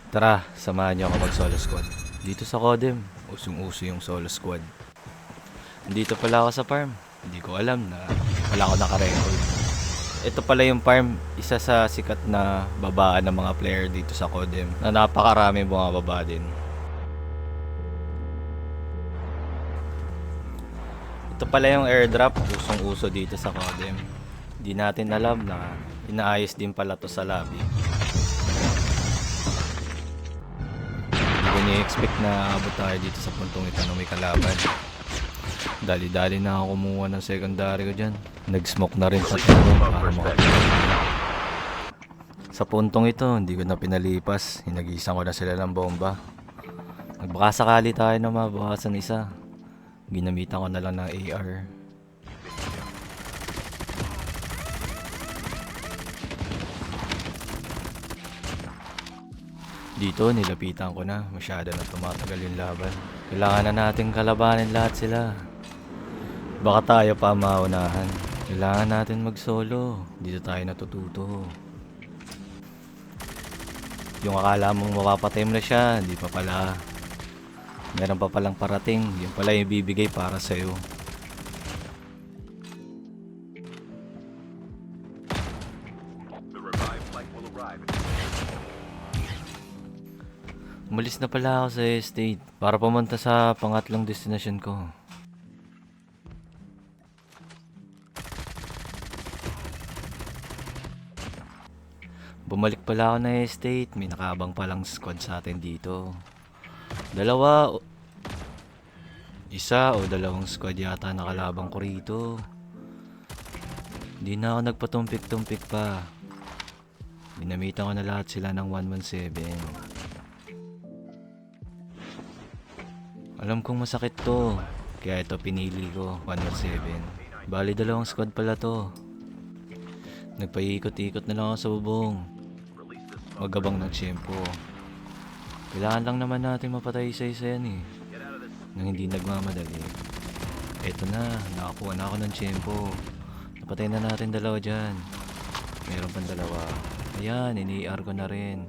Tara, samahan niyo ako mag-solo squad. Dito sa Codem, usong-uso yung solo squad. Nandito pala ako sa farm. Hindi ko alam na wala ako naka-record. Ito pala yung farm, isa sa sikat na babaan ng mga player dito sa Codem na napakarami mga baba din. Ito pala yung airdrop, usong-uso dito sa Codem. Hindi natin alam na inaayos din pala to sa lobby. Hindi ko ni-expect na abot tayo dito sa puntong ito na may kalaban. Dali-dali na ako kumuha ng secondary ko dyan. Nag-smoke na rin sa tulong para makapagpapalit. Sa puntong ito, hindi ko na pinalipas. Hinagisan ko na sila ng bomba. Nagbaka sakali tayo na mabawasan isa. Ginamitan ko na lang ng AR. Dito, nilapitan ko na. Masyado na tumatagal yung laban. Kailangan na natin kalabanin lahat sila. Baka tayo pa maunahan. Kailangan natin mag-solo. Dito tayo natututo. Yung akala mong mapapatay mo na siya, hindi pa pala. Meron pa palang parating. Yung pala yung bibigay para sa'yo. Umalis na pala ako sa estate para pumunta sa pangatlong destination ko. Bumalik pala ako na estate, may nakaabang palang squad sa atin dito. Isa o dalawang squad yata nakalabang ko rito. Hindi na ako nagpatumpik-tumpik pa. Binamitan ko na lahat sila ng 117. Alam kong masakit to, kaya ito pinili ko, 117. Bali dalawang squad pala to. Nagpaikot-ikot na lang ako sa bubong. Magabang ng tiyempo. Kailangan lang naman natin mapatay isa-isa yan eh. Nang hindi nagmamadali. Eto na, nakakuha na ako ng tiyempo. Napatay na natin dalawa dyan. Meron pang dalawa. Ayan, ini-AR ko na rin.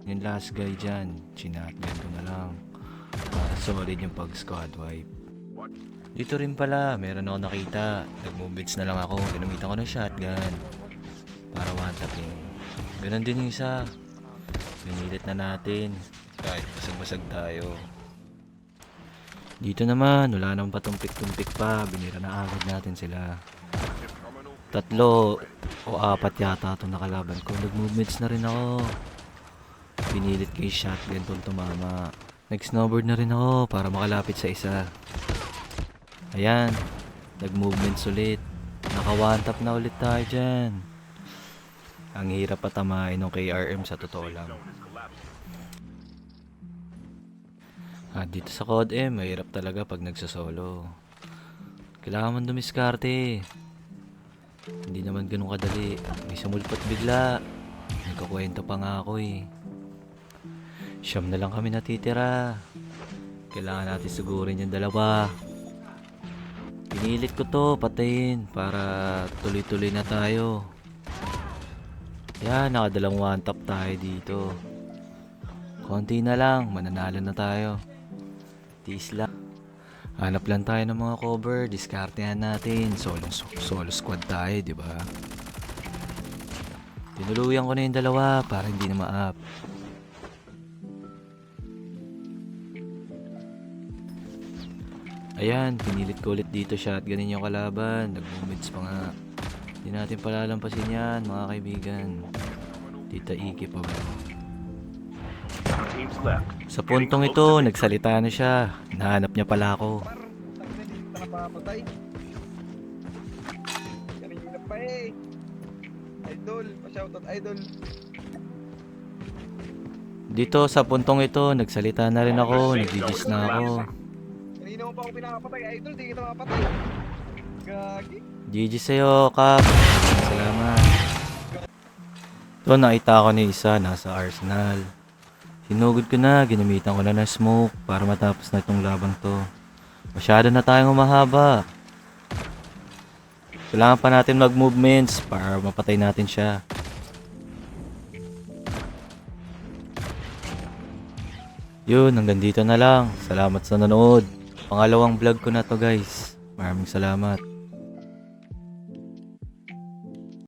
Yung last guy dyan, chinatgan ko na lang. Solid yung pag-squad wipe. Dito rin pala, meron ako nakita. Nag-movements na lang ako, ginamitan ko ng shotgun. Para one-tapping. Ganon din yung isa. Pinilit na natin. Kahit basag-basag tayo. Dito naman, wala nang patumpik-tumpik pa. Binira na agad natin sila. 3 o 4 yata itong nakalaban ko. Nag-movements na rin ako. Pinilit kay shotgun tong tumama. Nag-snowboard na rin ako para makalapit sa isa. Ayan, nag-movements ulit. Naka-one tap na ulit tayo dyan. Ang hirap patamain ng KRM sa totoo lang. Dito sa COD mahirap talaga pag nagsasolo. Kailangan mo dumiskarte. Hindi naman ganun kadali. May sumulpot bigla. Nagkakwento pa nga ako eh. Siyam na lang kami natitira. Kailangan natin sigurin yung dalawa. Pinilit ko to patayin para tuloy-tuloy na tayo. Yan, nakadalang one tap tayo dito. Konti na lang, mananalo na tayo. Tiis lang. Hanap lang tayo ng mga cover, diskartehan natin. Solo squad tayo, di ba? Tinuluyan ko na yung dalawa para hindi na ma-up. Ayan, pinilit ko ulit dito shotgunin yung kalaban. Nag-movements pa nga. Hindi natin palalampasin yan, mga kaibigan. Tita Iki pa ba? Sa puntong ito, nagsalita na siya. Nahanap niya pala ako. Nakapapatay. Kanina pa eh. Idol, pa-shoutout idol. Dito sa puntong ito, nagsalita na rin ako. Nag-digis na ako. Kanina mo pa ako pinakapatay idol, di kita mapatay. Gagi. GG sa'yo, Kap. Salamat. Ito, nakita ko ni isa, nasa Arsenal. Sinugod ko na, ginamitan ko na ng smoke para matapos na itong labang to. Masyado na tayong umahaba. Kailangan pa natin mag-movements para mapatay natin siya. Yun, hanggang dito na lang. Salamat sa nanood. Pangalawang vlog ko na to guys. Maraming salamat.